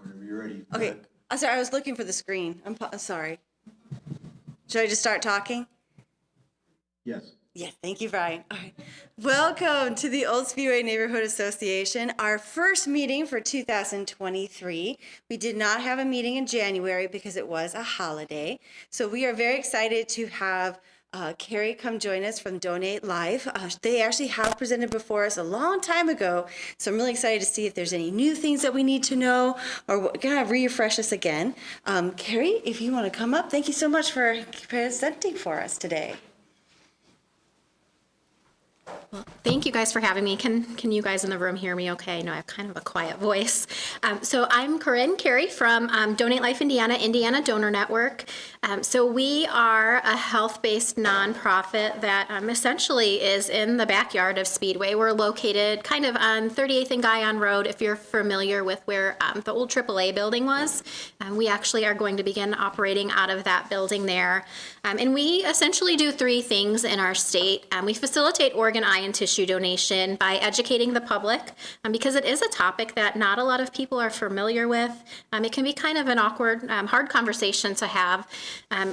Whenever you're ready. Okay. I'm sorry, I was looking for the screen. I'm sorry. Should I just start talking? Yes. Yeah, thank you, Brian. All right. Welcome to the Old Speedway Neighborhood Association, our first meeting for 2023. We did not have a meeting in January because it was a holiday. So we are very excited to have Carrie come join us from Donate Life. They actually have presented before us a long time ago. So I'm really excited to see if there's any new things that we need to know or kind of refresh us again. Carrie, if you want to come up, thank you so much for presenting for us today. Well, thank you guys for having me. Can you guys in the room hear me okay? I know I have kind of a quiet voice. So I'm Corinne Carey from Donate Life Indiana, Indiana Donor Network. So we are a health-based nonprofit that essentially is in the backyard of Speedway. We're located kind of on 38th and Guyon Road, if you're familiar with where the old AAA building was. We actually are going to begin operating out of that building there. And we essentially do three things in our state. We facilitate organ, eye, and tissue donation by educating the public, because it is a topic that not a lot of people are familiar with. It can be kind of an awkward, hard conversation to have.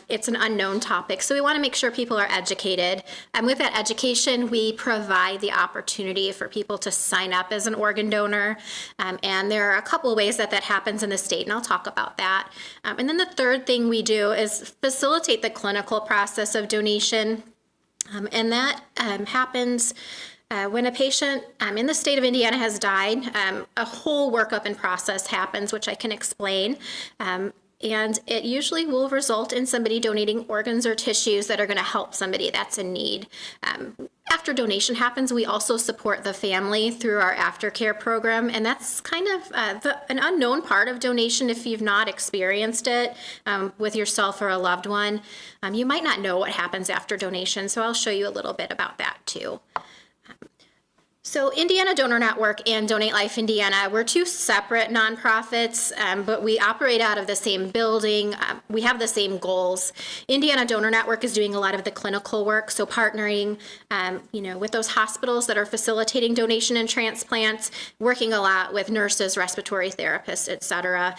It's an unknown topic, so we want to make sure people are educated. With that education, we provide the opportunity for people to sign up as an organ donor, and there are a couple of ways that that happens in the state, and I'll talk about that. And then the third thing we do is facilitate the clinical process of donation. And that happens when a patient in the state of Indiana has died. A whole workup and process happens, which I can explain. And it usually will result in somebody donating organs or tissues that are going to help somebody that's in need. After donation happens, we also support the family through our aftercare program, and that's kind of an unknown part of donation if you've not experienced it with yourself or a loved one. You might not know what happens after donation, so I'll show you a little bit about that too. So Indiana Donor Network and Donate Life Indiana, we're two separate nonprofits, but we operate out of the same building. We have the same goals. Indiana Donor Network is doing a lot of the clinical work, so partnering with those hospitals that are facilitating donation and transplants, working a lot with nurses, respiratory therapists, et cetera.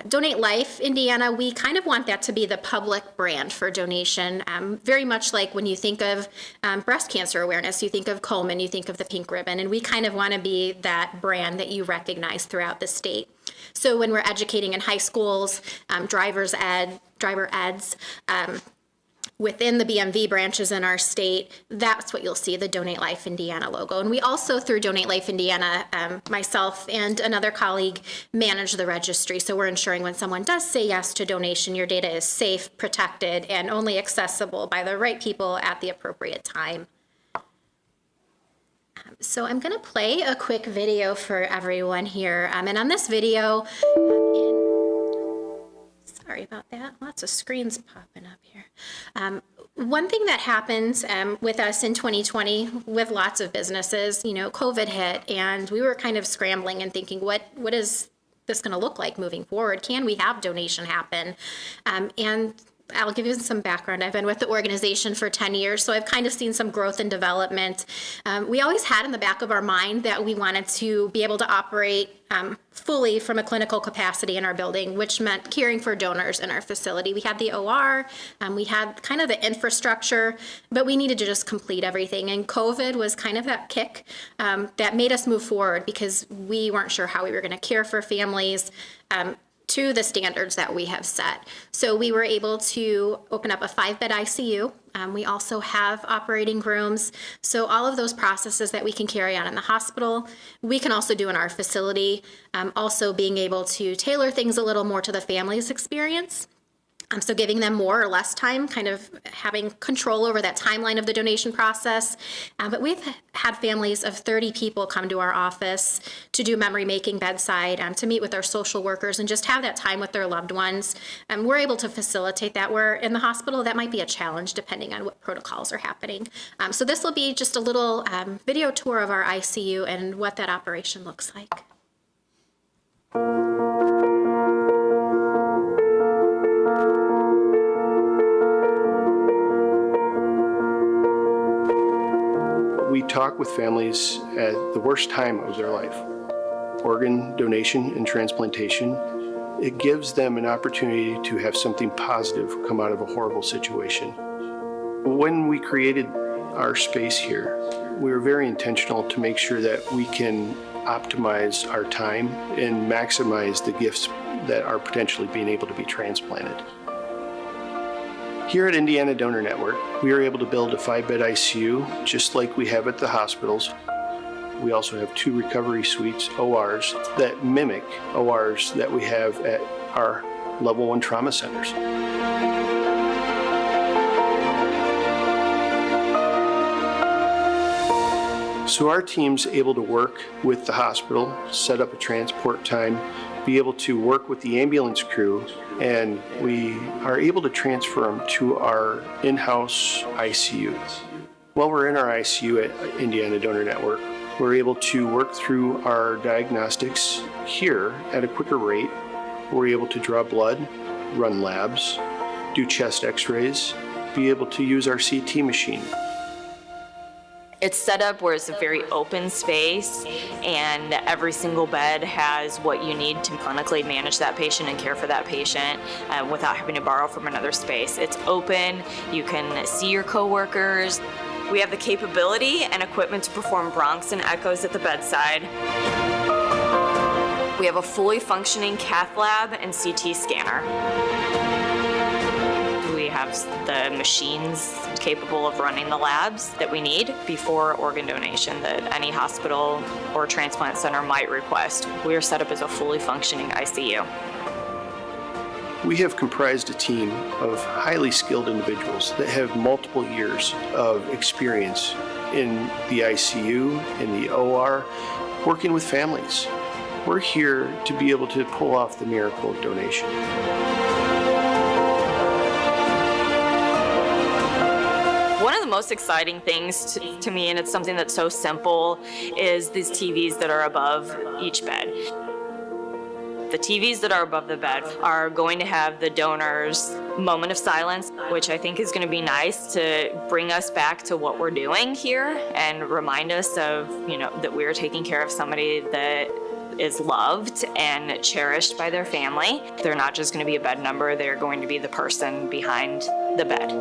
Donate Life Indiana, we kind of want that to be the public brand for donation, very much like when you think of breast cancer awareness, you think of Komen, you think of the pink ribbon. And we kind of want to be that brand that you recognize throughout the state. So when we're educating in high schools, driver eds, within the BMV branches in our state, that's what you'll see, the Donate Life Indiana logo. And we also, through Donate Life Indiana, myself and another colleague manage the registry. So we're ensuring when someone does say yes to donation, your data is safe, protected, and only accessible by the right people at the appropriate time. So I'm going to play a quick video for everyone here. And on this video, sorry about that, lots of screens popping up here. One thing that happens with us in 2020 with lots of businesses, COVID hit, and we were kind of scrambling and thinking, what is this going to look like moving forward? Can we have donation happen? And I'll give you some background. I've been with the organization for 10 years, so I've kind of seen some growth and development. We always had in the back of our mind that we wanted to be able to operate fully from a clinical capacity in our building, which meant caring for donors in our facility. We had the OR, we had kind of the infrastructure, but we needed to just complete everything. And COVID was kind of that kick that made us move forward because we weren't sure how we were going to care for families to the standards that we have set. So we were able to open up a 5-bed ICU. We also have operating rooms. So all of those processes that we can carry on in the hospital, we can also do in our facility. Also being able to tailor things a little more to the family's experience. So giving them more or less time, kind of having control over that timeline of the donation process. But we've had families of 30 people come to our office to do memory making bedside, to meet with our social workers and just have that time with their loved ones. We're able to facilitate that. Where in the hospital, that might be a challenge depending on what protocols are happening. So this will be just a little video tour of our ICU and what that operation looks like. We talk with families at the worst time of their life. Organ donation and transplantation It gives them an opportunity to have something positive come out of a horrible situation. When we created our space here, we were very intentional to make sure that we can optimize our time and maximize the gifts that are potentially being able to be transplanted. Here at Indiana Donor Network, we are able to build a 5-bed ICU just like we have at the hospitals. We also have 2 recovery suites, ORs, that mimic ORs that we have at our level 1 trauma centers. So our team's able to work with the hospital, set up a transport time, be able to work with the ambulance crew, and we are able to transfer them to our in-house ICU. While we're in our ICU at Indiana Donor Network, we're able to work through our diagnostics here at a quicker rate. We're able to draw blood, run labs, do chest x-rays, be able to use our CT machine. It's set up where it's a very open space, and every single bed has what you need to clinically manage that patient and care for that patient without having to borrow from another space. It's open, you can see your coworkers. We have the capability and equipment to perform bronchs and echoes at the bedside. We have a fully functioning cath lab and CT scanner. We have the machines capable of running the labs that we need before organ donation that any hospital or transplant center might request. We are set up as a fully functioning ICU. We have comprised a team of highly skilled individuals that have multiple years of experience in the ICU, in the OR, working with families. We're here to be able to pull off the miracle of donation. One of the most exciting things to me, and it's something that's so simple, is these TVs that are above each bed. The TVs that are above the bed are going to have the donor's moment of silence, which I think is going to be nice to bring us back to what we're doing here and remind us of, that we're taking care of somebody that is loved and cherished by their family. They're not just going to be a bed number, they're going to be the person behind the bed.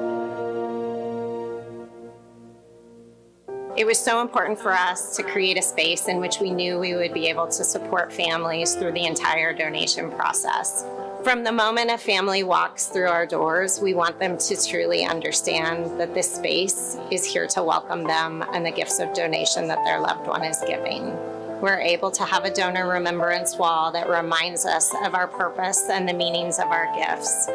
It was so important for us to create a space in which we knew we would be able to support families through the entire donation process. From the moment a family walks through our doors, we want them to truly understand that this space is here to welcome them and the gifts of donation that their loved one is giving. We're able to have a donor remembrance wall that reminds us of our purpose and the meanings of our gifts.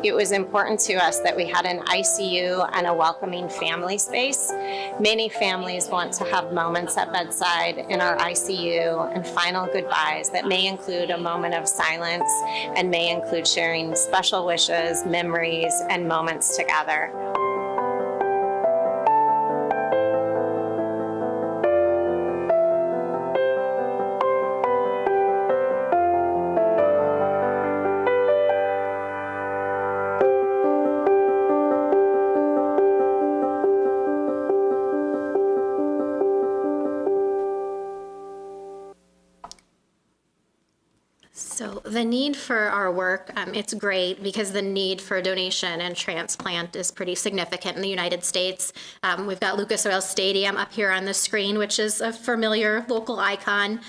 It was important to us that we had an ICU and a welcoming family space. Many families want to have moments at bedside in our ICU and final goodbyes that may include a moment of silence and may include sharing special wishes, memories, and moments together. So the need for our work, it's great because the need for donation and transplant is pretty significant in the United States. We've got Lucas Oil Stadium up here on the screen, which is a familiar local icon.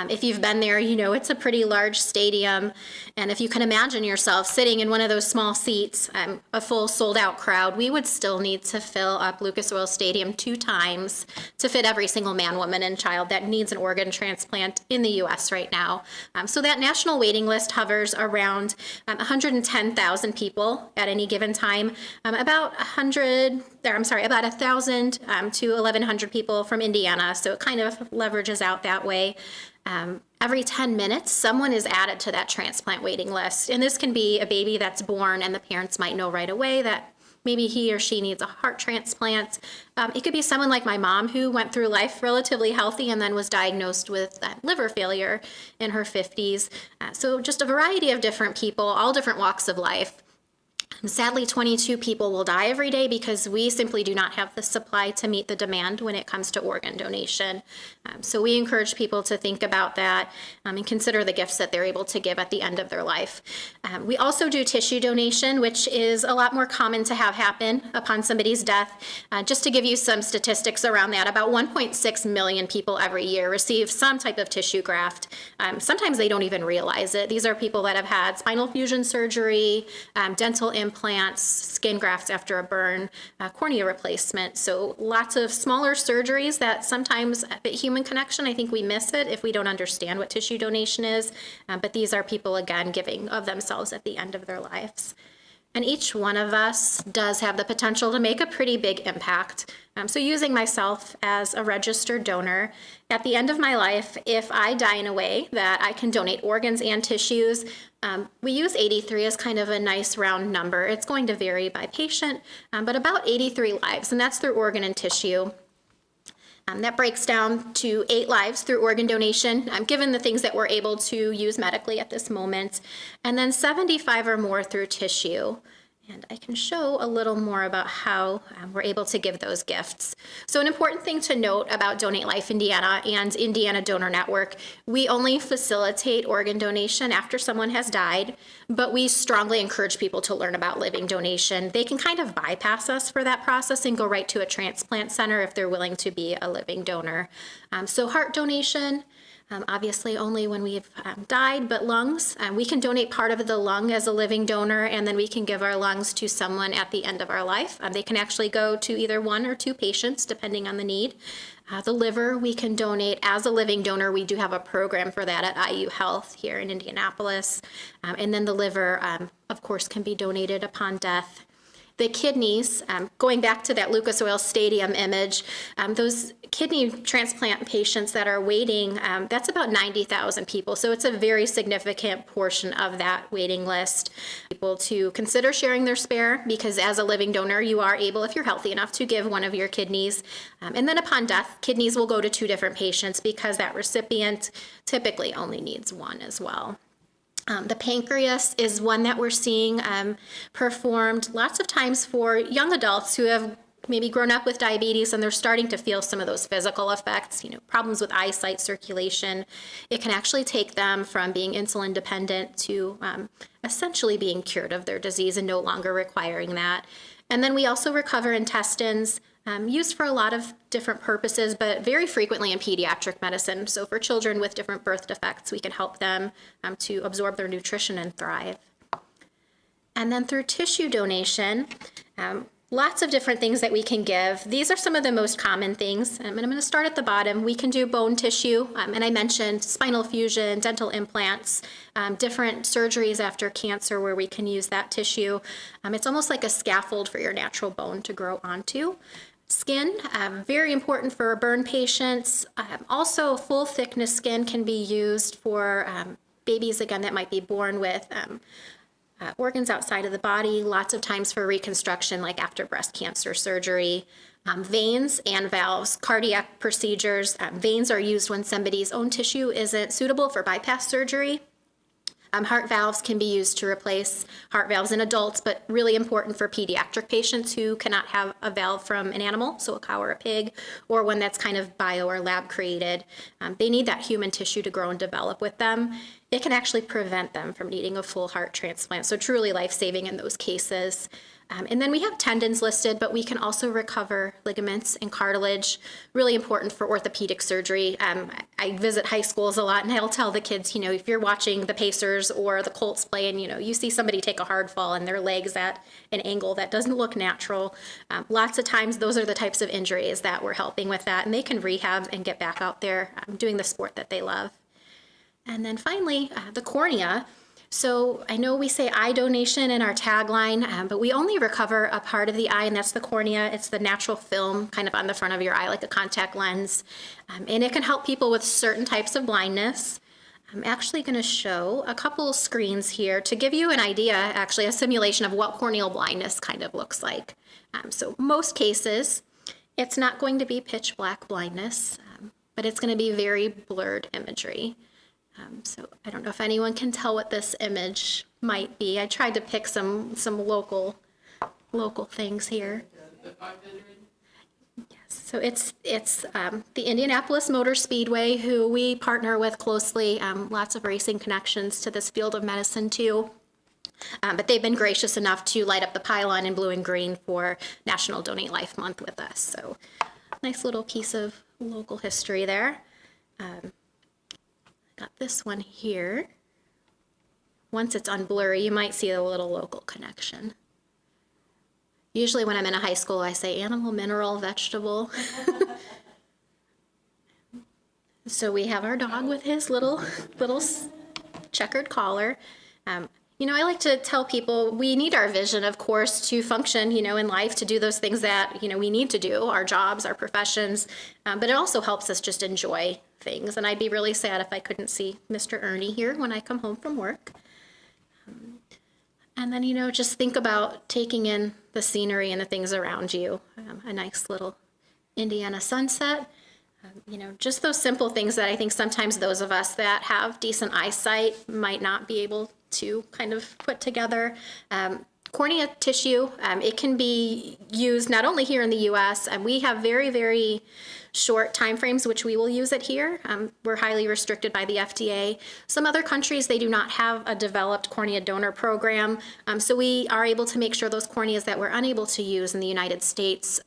If you've been there, you know it's a pretty large stadium. And if you can imagine yourself sitting in one of those small seats, a full sold out crowd, we would still need to fill up Lucas Oil Stadium 2 times to fit every single man, woman, and child that needs an organ transplant in the U.S. right now. So that national waiting list hovers around 110,000 people at any given time. About 1,000 to 1,100 people from Indiana. So it kind of leverages out that way. Every 10 minutes, someone is added to that transplant waiting list. And this can be a baby that's born and the parents might know right away that maybe he or she needs a heart transplant. It could be someone like my mom who went through life relatively healthy and then was diagnosed with liver failure in her 50s. So just a variety of different people, all different walks of life. Sadly, 22 people will die every day because we simply do not have the supply to meet the demand when it comes to organ donation. So we encourage people to think about that and consider the gifts that they're able to give at the end of their life. We also do tissue donation, which is a lot more common to have happen upon somebody's death. Just to give you some statistics around that, about 1.6 million people every year receive some type of tissue graft. Sometimes they don't even realize it. These are people that have had spinal fusion surgery, dental implants, skin grafts after a burn, cornea replacement. So lots of smaller surgeries that sometimes at Human Connection, I think we miss it if we don't understand what tissue donation is. But these are people, again, giving of themselves at the end of their lives. And each one of us does have the potential to make a pretty big impact. So using myself as a registered donor, at the end of my life, if I die in a way that I can donate organs and tissues, we use 83 as kind of a nice round number. It's going to vary by patient, but about 83 lives, and that's through organ and tissue. That breaks down to 8 lives through organ donation, given the things that we're able to use medically at this moment, and then 75 or more through tissue. And I can show a little more about how we're able to give those gifts. So an important thing to note about Donate Life Indiana and Indiana Donor Network, we only facilitate organ donation after someone has died, but we strongly encourage people to learn about living donation. They can kind of bypass us for that process and go right to a transplant center if they're willing to be a living donor. So heart donation, obviously only when we've died, but lungs, we can donate part of the lung as a living donor, and then we can give our lungs to someone at the end of our life. They can actually go to either 1 or 2 patients, depending on the need. The liver, we can donate as a living donor. We do have a program for that at IU Health here in Indianapolis. And then the liver, of course, can be donated upon death. The kidneys, going back to that Lucas Oil Stadium image, those kidney transplant patients that are waiting, that's about 90,000 people. So it's a very significant portion of that waiting list. People to consider sharing their spare, because as a living donor, you are able, if you're healthy enough, to give one of your kidneys. And then upon death, kidneys will go to 2 different patients because that recipient typically only needs 1 as well. The pancreas is one that we're seeing performed lots of times for young adults who have maybe grown up with diabetes and they're starting to feel some of those physical effects, problems with eyesight, circulation. It can actually take them from being insulin dependent to essentially being cured of their disease and no longer requiring that. And then we also recover intestines, used for a lot of different purposes, but very frequently in pediatric medicine. So for children with different birth defects, we can help them to absorb their nutrition and thrive. And then through tissue donation, lots of different things that we can give. These are some of the most common things. And I'm going to start at the bottom. We can do bone tissue, and I mentioned spinal fusion, dental implants, different surgeries after cancer where we can use that tissue. It's almost like a scaffold for your natural bone to grow onto. Skin, very important for burn patients. Also, full thickness skin can be used for babies, again, that might be born with organs outside of the body, lots of times for reconstruction, like after breast cancer surgery. Veins and valves, cardiac procedures. Veins are used when somebody's own tissue isn't suitable for bypass surgery. Heart valves can be used to replace heart valves in adults, but really important for pediatric patients who cannot have a valve from an animal, so a cow or a pig, or one that's kind of bio or lab created. They need that human tissue to grow and develop with them. It can actually prevent them from needing a full heart transplant, so truly life-saving in those cases. And then we have tendons listed, but we can also recover ligaments and cartilage, really important for orthopedic surgery. I visit high schools a lot, and I'll tell the kids, if you're watching the Pacers or the Colts play and, you see somebody take a hard fall and their leg's at an angle that doesn't look natural, lots of times those are the types of injuries that we're helping with that, and they can rehab and get back out there doing the sport that they love. And then finally, the cornea. So I know we say eye donation in our tagline, but we only recover a part of the eye, and that's the cornea. It's the natural film kind of on the front of your eye, like a contact lens. And it can help people with certain types of blindness. I'm actually going to show a couple screens here to give you an idea, actually a simulation of what corneal blindness kind of looks like. So most cases, it's not going to be pitch black blindness, but it's going to be very blurred imagery. So I don't know if anyone can tell what this image might be. I tried to pick some local things here. So it's the Indianapolis Motor Speedway, who we partner with closely. Lots of racing connections to this field of medicine too. But they've been gracious enough to light up the pylon in blue and green for National Donate Life Month with us. So nice little piece of local history there. Got this one here. Once it's unblurry, you might see a little local connection. Usually when I'm in a high school, I say animal, mineral, vegetable. So we have our dog with his little checkered collar. You know, I like to tell people we need our vision, of course, to function, you know, in life, to do those things that, you know, we need to do, our jobs, our professions, but it also helps us just enjoy things. And I'd be really sad if I couldn't see Mr. Ernie here when I come home from work. And then, you know, just think about taking in the scenery and the things around you. A nice little Indiana sunset. You know, just those simple things that I think sometimes those of us that have decent eyesight might not be able to kind of put together. Cornea tissue, it can be used not only here in the U.S., and we have very, very short time frames which we will use it here. We're highly restricted by the FDA. Some other countries, they do not have a developed cornea donor program, so we are able to make sure those corneas that we're unable to use in the United States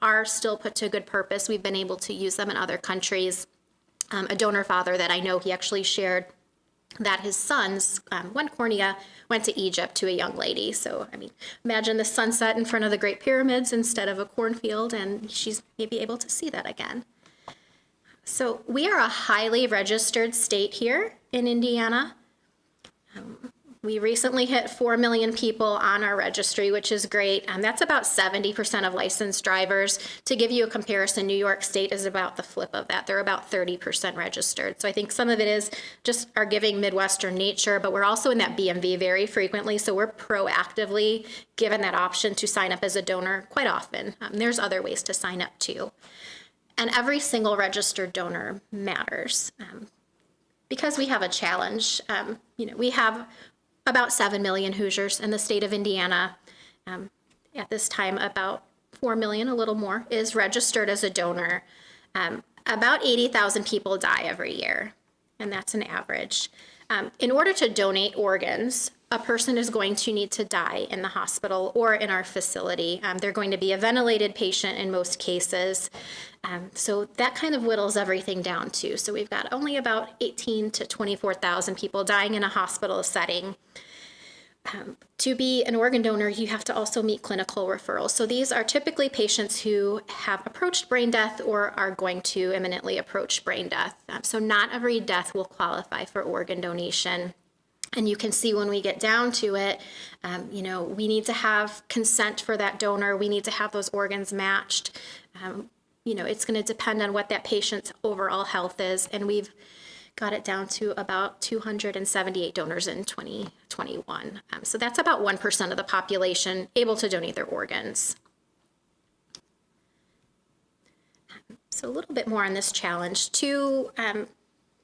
are still put to good purpose. We've been able to use them in other countries. A donor father that I know, he actually shared that his son's one cornea went to Egypt to a young lady. So, I mean, imagine the sunset in front of the Great Pyramids instead of a cornfield, and she's maybe able to see that again. So we are a highly registered state here in Indiana. We recently hit 4 million people on our registry, which is great. That's about 70% of licensed drivers. To give you a comparison, New York State is about the flip of that. They're about 30% registered. So I think some of it is just our giving Midwestern nature, but we're also in that BMV very frequently. So we're proactively given that option to sign up as a donor quite often. There's other ways to sign up too. And every single registered donor matters. Because we have a challenge, you know, we have about 7 million Hoosiers in the state of Indiana. At this time, about 4 million, a little more, is registered as a donor. About 80,000 people die every year, and that's an average. In order to donate organs, a person is going to need to die in the hospital or in our facility. They're going to be a ventilated patient in most cases. So that kind of whittles everything down too. So we've got only about 18 to 24,000 people dying in a hospital setting. To be an organ donor, you have to also meet clinical referrals. So these are typically patients who have approached brain death or are going to imminently approach brain death. So not every death will qualify for organ donation. And you can see when we get down to it, you know, we need to have consent for that donor. We need to have those organs matched. You know, it's going to depend on what that patient's overall health is. And we've got it down to about 278 donors in 2021. So that's about 1% of the population able to donate their organs. So a little bit more on this challenge. To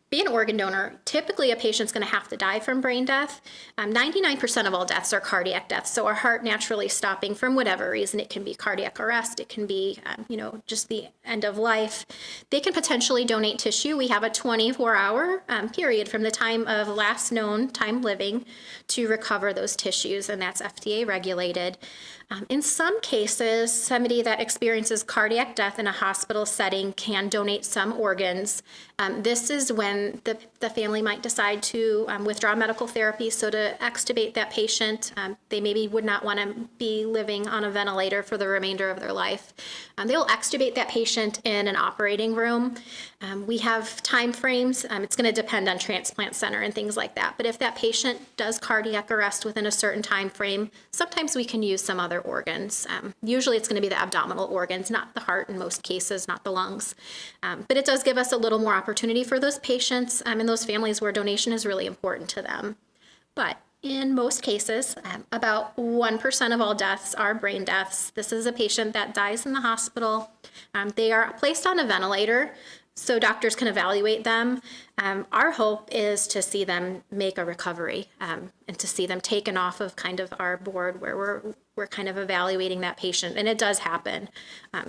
be an organ donor, typically a patient's going to have to die from brain death. 99% of all deaths are cardiac deaths, so our heart naturally stopping from whatever reason. It can be cardiac arrest, it can be, you know, just the end of life. They can potentially donate tissue. We have a 24-hour period from the time of last known time living to recover those tissues, and that's FDA regulated. In some cases, somebody that experiences cardiac death in a hospital setting can donate some organs. This is when the family might decide to withdraw medical therapy, so to extubate that patient. They maybe would not want to be living on a ventilator for the remainder of their life. They'll extubate that patient in an operating room. We have time frames. It's going to depend on transplant center and things like that. But if that patient does cardiac arrest within a certain time frame, sometimes we can use some other organs. Usually it's going to be the abdominal organs, not the heart in most cases, not the lungs. But it does give us a little more opportunity for those patients and those families where donation is really important to them. But in most cases, about 1% of all deaths are brain deaths. This is a patient that dies in the hospital. They are placed on a ventilator. so doctors can evaluate them. Our hope is to see them make a recovery and to see them taken off of kind of our board where we're kind of evaluating that patient, and it does happen.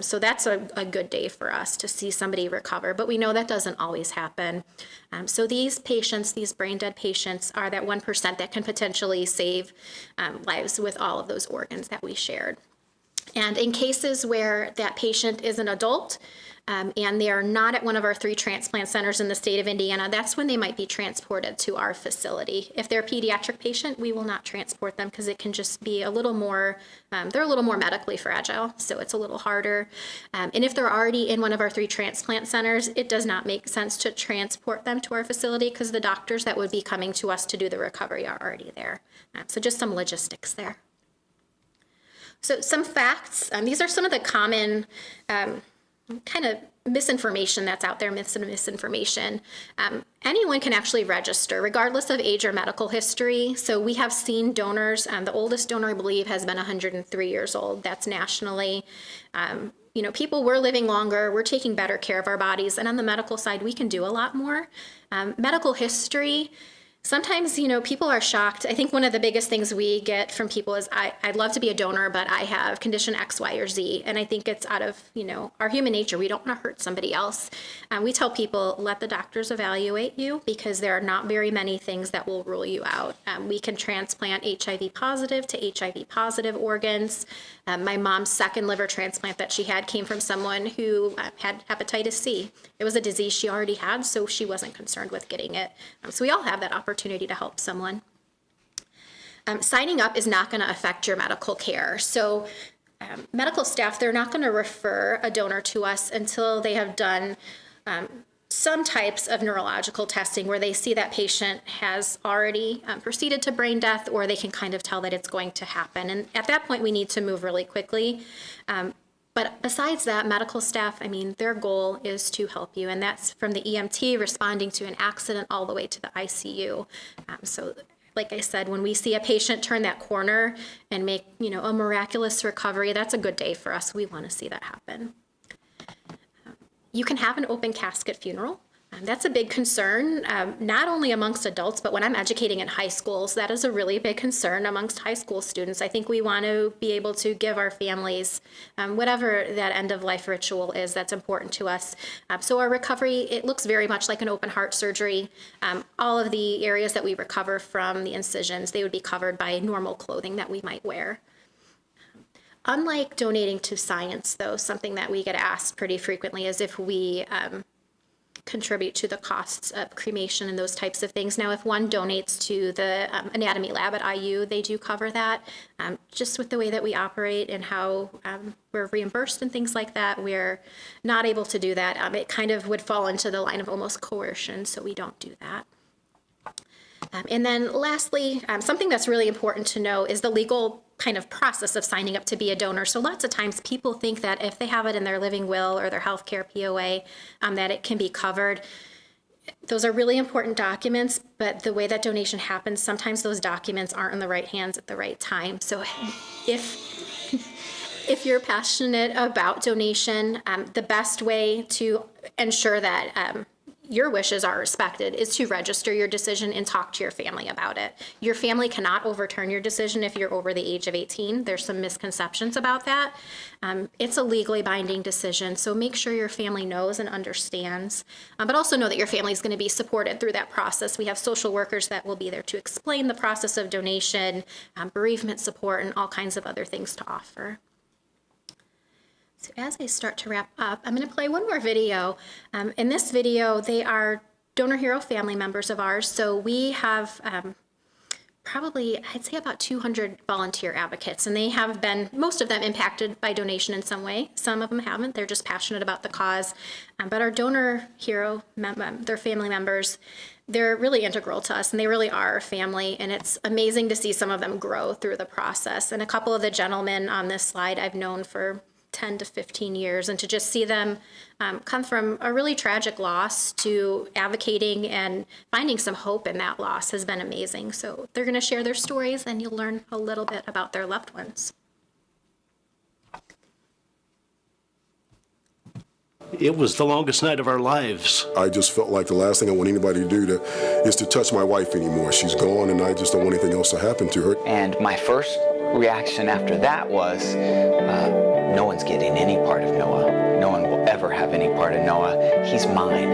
So that's a good day for us to see somebody recover, but we know that doesn't always happen. So these patients, these brain dead patients, are that 1% that can potentially save lives with all of those organs that we shared. And in cases where that patient is an adult and they are not at one of our 3 transplant centers in the state of Indiana, that's when they might be transported to our facility. If they're a pediatric patient, we will not transport them because it can just be a little more, they're a little more medically fragile, so it's a little harder. And if they're already in one of our 3 transplant centers, it does not make sense to transport them to our facility because the doctors that would be coming to us to do the recovery are already there. So just some logistics there. So some facts, these are some of the common kind of misinformation that's out there, myths and misinformation. Anyone can actually register, regardless of age or medical history. So we have seen donors, the oldest donor, I believe, has been 103 years old. That's nationally. You know, people, we're living longer, we're taking better care of our bodies, and on the medical side, we can do a lot more. Medical history, sometimes, you know, people are shocked. I think one of the biggest things we get from people is, I'd love to be a donor, but I have condition X, Y, or Z. And I think it's out of, you know, our human nature. We don't want to hurt somebody else. We tell people, let the doctors evaluate you because there are not very many things that will rule you out. We can transplant HIV positive to HIV positive organs. My mom's second liver transplant that she had came from someone who had hepatitis C. It was a disease she already had, so she wasn't concerned with getting it. So we all have that opportunity to help someone. Signing up is not going to affect your medical care. So medical staff, they're not going to refer a donor to us until they have done some types of neurological testing where they see that patient has already proceeded to brain death, or they can kind of tell that it's going to happen. And at that point, we need to move really quickly. But besides that, medical staff, I mean, their goal is to help you. And that's from the EMT responding to an accident all the way to the ICU. So like I said, when we see a patient turn that corner and make, you know, a miraculous recovery, that's a good day for us. We want to see that happen. You can have an open casket funeral. That's a big concern, not only amongst adults, but when I'm educating in high schools, that is a really big concern amongst high school students. I think we want to be able to give our families whatever that end-of-life ritual is that's important to us. So our recovery, it looks very much like an open heart surgery. All of the areas that we recover from the incisions, they would be covered by normal clothing that we might wear. Unlike donating to science, though, something that we get asked pretty frequently is if we contribute to the costs of cremation and those types of things. Now, if one donates to the anatomy lab at IU, they do cover that. Just with the way that we operate and how we're reimbursed and things like that, we're not able to do that. It kind of would fall into the line of almost coercion, so we don't do that. And then lastly, something that's really important to know is the legal kind of process of signing up to be a donor. So lots of times people think that if they have it in their living will or their healthcare POA, that it can be covered. Those are really important documents, but the way that donation happens, sometimes those documents aren't in the right hands at the right time. So if you're passionate about donation, the best way to ensure that your wishes are respected is to register your decision and talk to your family about it. Your family cannot overturn your decision if you're over the age of 18. There's some misconceptions about that. It's a legally binding decision, so make sure your family knows and understands, but also know that your family is going to be supported through that process. We have social workers that will be there to explain the process of donation, bereavement support, and all kinds of other things to offer. So as I start to wrap up, I'm going to play one more video. In this video, they are Donor Hero family members of ours. So we have probably, I'd say about 200 volunteer advocates, and they have been, most of them, impacted by donation in some way. Some of them haven't. They're just passionate about the cause. But our Donor Hero, their family members, they're really integral to us, and they really are a family, and it's amazing to see some of them grow through the process. And a couple of the gentlemen on this slide I've known for 10 to 15 years, and to just see them come from a really tragic loss to advocating and finding some hope in that loss has been amazing. So they're going to share their stories, and you'll learn a little bit about their loved ones. It was the longest night of our lives. I just felt like the last thing I want anybody to do is to touch my wife anymore. She's gone, and I just don't want anything else to happen to her. And my first reaction after that was, no one's getting any part of Noah. No one will ever have any part of Noah. He's mine.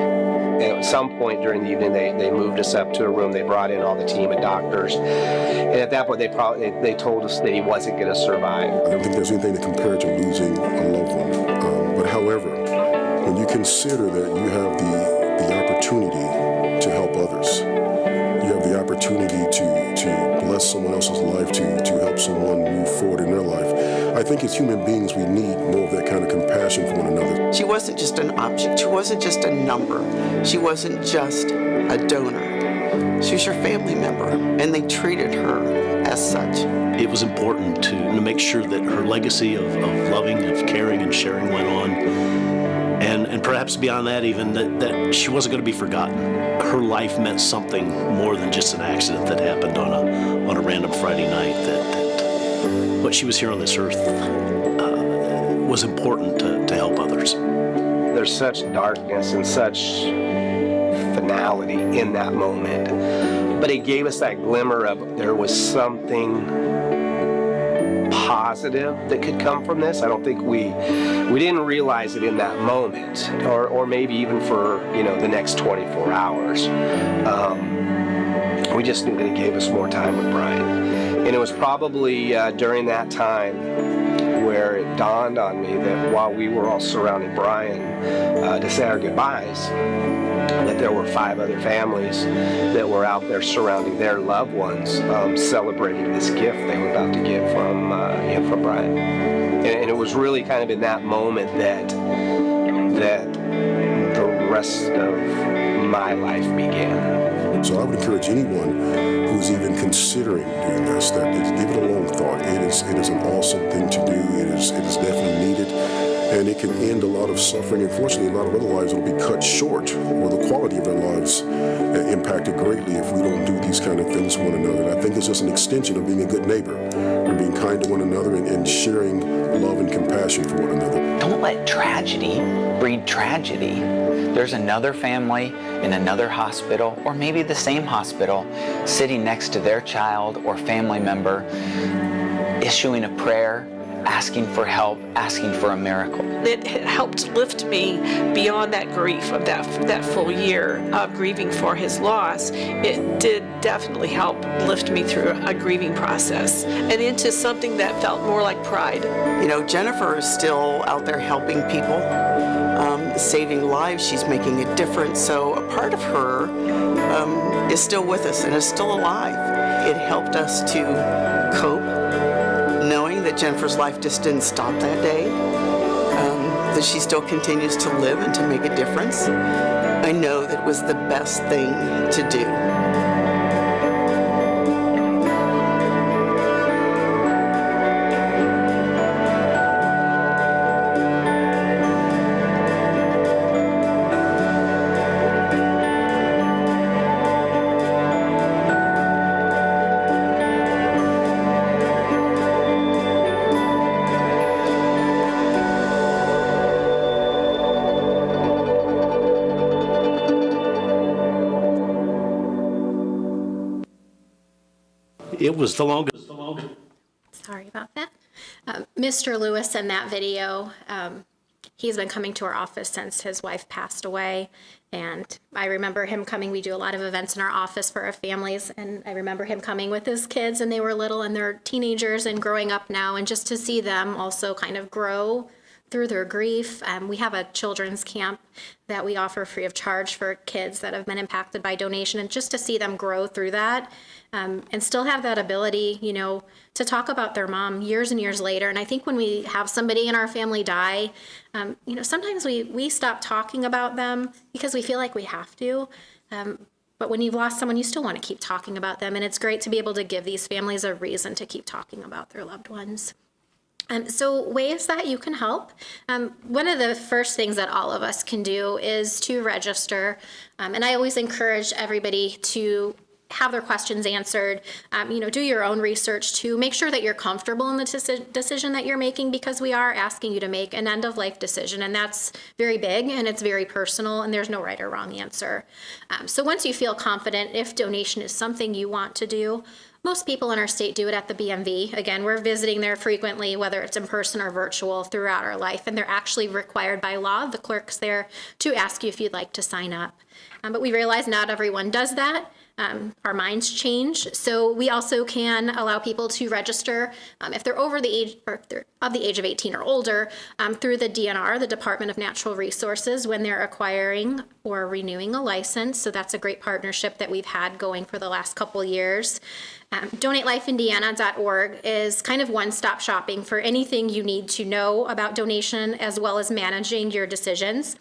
At some point during the evening, they moved us up to a room. They brought in all the team of doctors, and at that point, they told us that he wasn't going to survive. I don't think there's anything to compare to losing a loved one. But however, when you consider that you have the opportunity to help others, you have the opportunity to bless someone else's life, to help someone move forward in their life, I think as human beings, we need more of that kind of compassion for one another. She wasn't just an object. She wasn't just a number. She wasn't just a donor. She was your family member, and they treated her as such. It was important to make sure that her legacy of loving, of caring and sharing went on. And perhaps beyond that even, that she wasn't going to be forgotten. Her life meant something more than just an accident that happened on a random Friday night. That what she was here on this earth was important to help others. There's such darkness and such finality in that moment, but it gave us that glimmer of there was something positive that could come from this. I don't think we didn't realize it in that moment, or maybe even for the next 24 hours. We just knew that it gave us more time with Brian, and it was probably during that time where it dawned on me that while we were all surrounding Brian to say our goodbyes, that there were 5 other families that were out there surrounding their loved ones, celebrating this gift they were about to get from Brian. And it was really kind of in that moment that the rest of my life began. So I would encourage anyone who's even considering doing this, that give it a long thought. It is an awesome thing to do. It is definitely needed. And it can end a lot of suffering. Unfortunately, a lot of other lives will be cut short, or the quality of their lives impacted greatly if we don't do these kind of things to one another. And I think it's just an extension of being a good neighbor and being kind to one another and sharing love and compassion for one another. Don't let tragedy breed tragedy. There's another family in another hospital, or maybe the same hospital, sitting next to their child or family member, issuing a prayer, asking for help, asking for a miracle. It helped lift me beyond that grief of that full year of grieving for his loss. It did definitely help lift me through a grieving process and into something that felt more like pride. Jennifer is still out there helping people, saving lives. She's making a difference. So a part of her is still with us and is still alive. It helped us to cope, knowing that Jennifer's life just didn't stop that day, that she still continues to live and to make a difference. I know that it was the best thing to do. It was the longest. Sorry about that. Mr. Lewis in that video, he's been coming to our office since his wife passed away. And I remember him coming. We do a lot of events in our office for our families. And I remember him coming with his kids, and they were little and they're teenagers and growing up now. And just to see them also kind of grow through their grief. We have a children's camp that we offer free of charge for kids that have been impacted by donation, and just to see them grow through that and still have that ability, to talk about their mom years and years later. And I think when we have somebody in our family die, sometimes we stop talking about them because we feel like we have to. But when you've lost someone, you still want to keep talking about them. And it's great to be able to give these families a reason to keep talking about their loved ones. So ways that you can help. One of the first things that all of us can do is to register. And I always encourage everybody to have their questions answered, do your own research to make sure that you're comfortable in the decision that you're making, because we are asking you to make an end-of-life decision, and that's very big and it's very personal, and there's no right or wrong answer. So once you feel confident, if donation is something you want to do, most people in our state do it at the BMV. Again, we're visiting there frequently, whether it's in person or virtual, throughout our life, and they're actually required by law, the clerks there, to ask you if you'd like to sign up. But we realize not everyone does that. Our minds change. So we also can allow people to register if they're over the age, or if they're of the age of 18 or older, through the DNR, the Department of Natural Resources, when they're acquiring or renewing a license. So that's a great partnership that we've had going for the last couple years. DonateLifeIndiana.org is kind of one-stop shopping for anything you need to know about donation, as well as managing your decisions.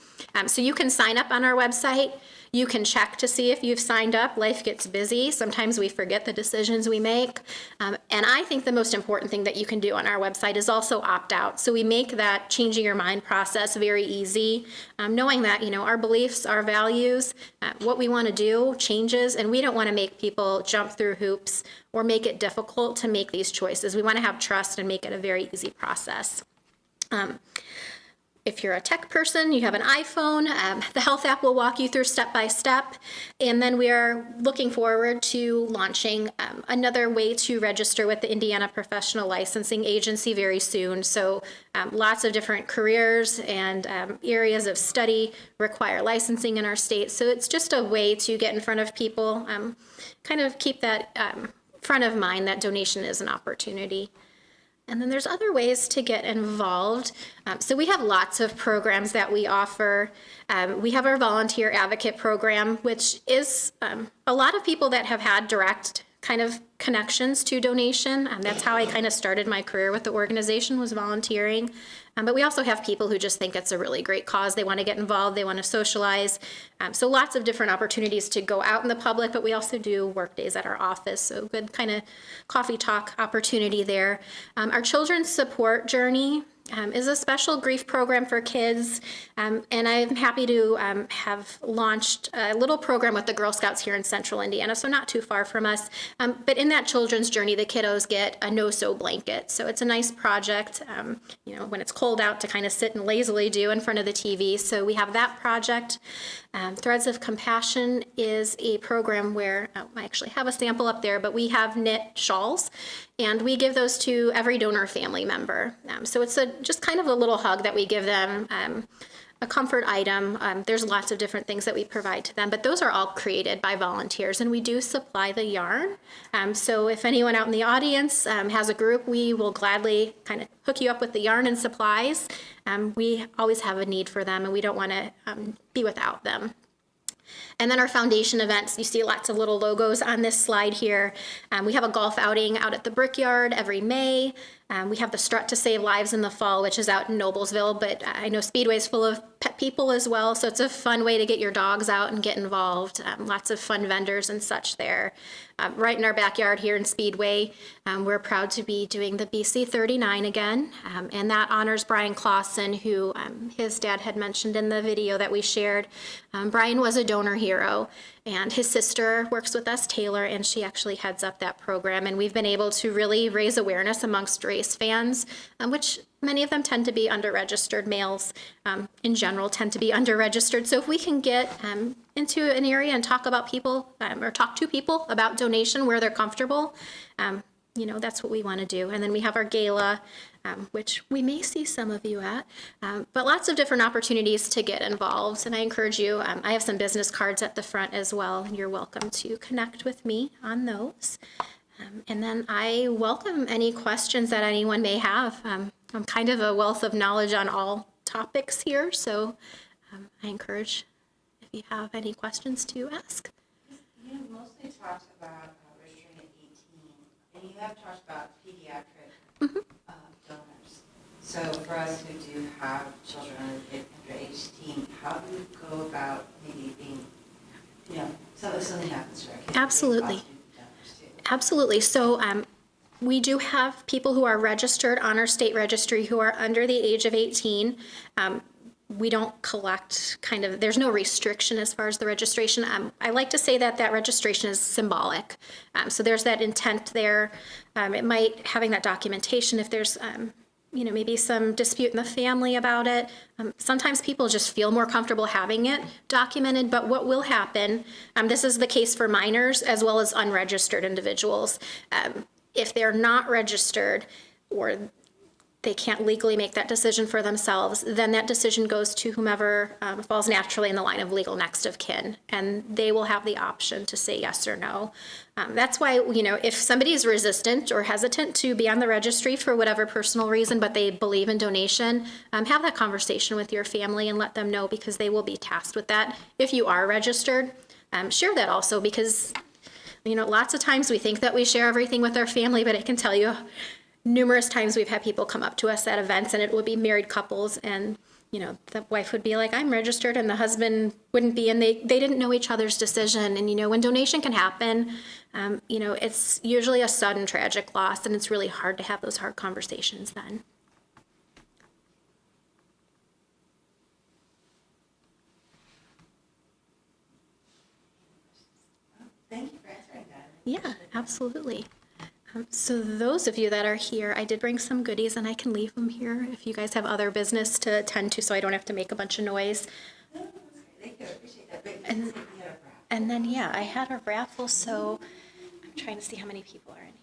So you can sign up on our website. You can check to see if you've signed up. Life gets busy. Sometimes we forget the decisions we make. And I think the most important thing that you can do on our website is also opt out. So we make that changing your mind process very easy, knowing that, our beliefs, our values, what we want to do changes, and we don't want to make people jump through hoops or make it difficult to make these choices. We want to have trust and make it a very easy process. If you're a tech person, you have an iPhone, the health app will walk you through step by step. And then we are looking forward to launching another way to register with the Indiana Professional Licensing Agency very soon. So lots of different careers and areas of study require licensing in our state. So it's just a way to get in front of people, kind of keep that front of mind that donation is an opportunity. And then there's other ways to get involved. So we have lots of programs that we offer. We have our volunteer advocate program, which is a lot of people that have had direct kind of connections to donation. That's how I kind of started my career with the organization, was volunteering. But we also have people who just think it's a really great cause. They want to get involved. They want to socialize. So lots of different opportunities to go out in the public, but we also do work days at our office. So good kind of coffee talk opportunity there. Our children's support journey is a special grief program for kids. And I'm happy to have launched a little program with the Girl Scouts here in Central Indiana, so not too far from us. But in that children's journey, the kiddos get a no-sew blanket. So it's a nice project, when it's cold out, to kind of sit and lazily do in front of the TV. So we have that project. Threads of Compassion is a program where, I actually have a sample up there, but we have knit shawls, and we give those to every donor family member. So it's just kind of a little hug that we give them, a comfort item. There's lots of different things that we provide to them, but those are all created by volunteers, and we do supply the yarn. So if anyone out in the audience has a group, we will gladly kind of hook you up with the yarn and supplies. We always have a need for them, and we don't want to be without them. And then our foundation events, you see lots of little logos on this slide here. We have a golf outing out at the Brickyard every May. We have the Strut to Save Lives in the fall, which is out in Noblesville, but I know Speedway is full of pet people as well, so it's a fun way to get your dogs out and get involved. Lots of fun vendors and such there. Right in our backyard here in Speedway, we're proud to be doing the BC 39 again, and that honors Brian Clausen, who his dad had mentioned in the video that we shared. Brian was a donor hero, and his sister works with us, Taylor, and she actually heads up that program. And we've been able to really raise awareness amongst race fans, which many of them tend to be underregistered. Males in general tend to be underregistered. So if we can get into an area and talk about people, or talk to people about donation where they're comfortable, that's what we want to do. And then we have our gala, which we may see some of you at, but lots of different opportunities to get involved. And I encourage you, I have some business cards at the front as well, and you're welcome to connect with me on those. And then I welcome any questions that anyone may have. I'm kind of a wealth of knowledge on all topics here, so I encourage if you have any questions to ask. You mostly talked about registering at 18, and you have talked about pediatric donors. So for us who do have children under age 18, how do we go about maybe being, something happens to our kids? Absolutely. Absolutely. So we do have people who are registered on our state registry who are under the age of 18. we don't collect there's no restriction as far as the registration. I like to say that registration is symbolic. So there's that intent there. It might, having that documentation, if there's, maybe some dispute in the family about it. Sometimes people just feel more comfortable having it documented, but what will happen, this is the case for minors as well as unregistered individuals. If they're not registered or they can't legally make that decision for themselves, then that decision goes to whomever falls naturally in the line of legal next of kin, and they will have the option to say yes or no. That's why, if somebody is resistant or hesitant to be on the registry for whatever personal reason, but they believe in donation, have that conversation with your family and let them know, because they will be tasked with that. If you are registered, share that also, because, lots of times we think that we share everything with our family, but I can tell you, numerous times we've had people come up to us at events, and it would be married couples, and the wife would be like, I'm registered, and the husband wouldn't be, and they didn't know each other's decision. And when donation can happen, it's usually a sudden tragic loss, and it's really hard to have those hard conversations then. Thank you for answering that. Yeah, absolutely. So those of you that are here, I did bring some goodies, and I can leave them here if you guys have other business to attend to, so I don't have to make a bunch of noise. Oh, that's great. Thank you. I appreciate that. But you And- said you had a raffle. And then, yeah, I had a raffle, so I'm trying to see how many people are in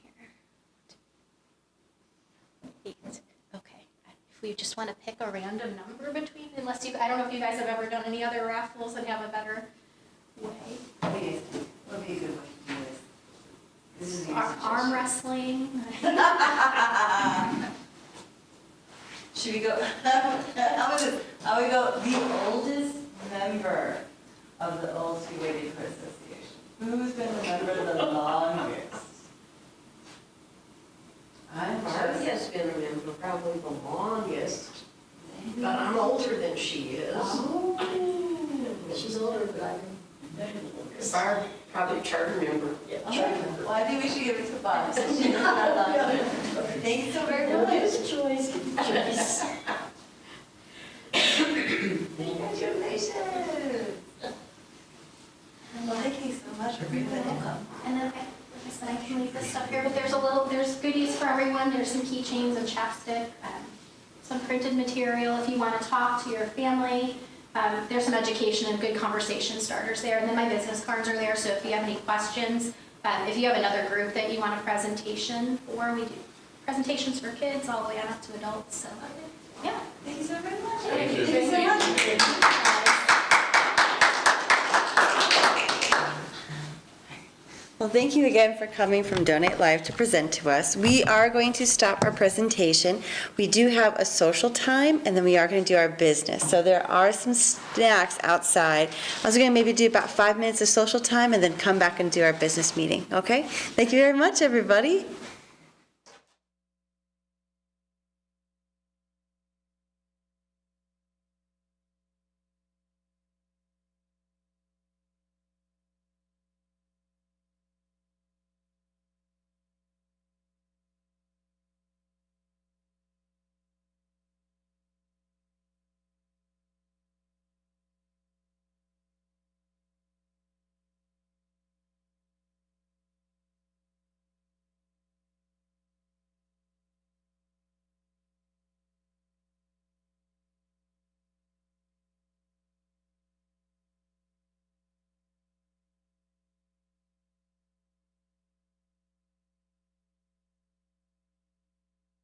here. 8. Okay. If we just want to pick a random number between, I don't know if you guys have ever done any other raffles and have a better way. What do you think? What would be a good way to do this? This is your Arm wrestling. Should we go, how about this? How we go, the oldest member of the Old Speedway Neighborhood Association? Who's been a member the longest? Marty has been a member probably the longest, but I'm older than she is. Oh. She's older, but I'm Barb, probably charter member. Yeah, charter member. Well, I think we should give it to Barb, since she's not longer. Thank you so very much. It is a choice. Congratulations. Well, thank you so much for bringing that up. And then, like I said, I can leave this stuff here, but there's goodies for everyone. There's some keychains and chapstick, some printed material if you want to talk to your family. There's some education and good conversation starters there. And then my business cards are there, so if you have any questions, if you have another group that you want a presentation for, we do presentations for kids all the way on up to adults. So, yeah. Thank you so very much. Thank you. Thank you so much. Well, thank you again for coming from Donate Live to present to us. We are going to stop our presentation. We do have a social time, and then we are going to do our business. So there are some snacks outside. I was going to maybe do about 5 minutes of social time and then come back and do our business meeting, okay? Thank you very much, everybody.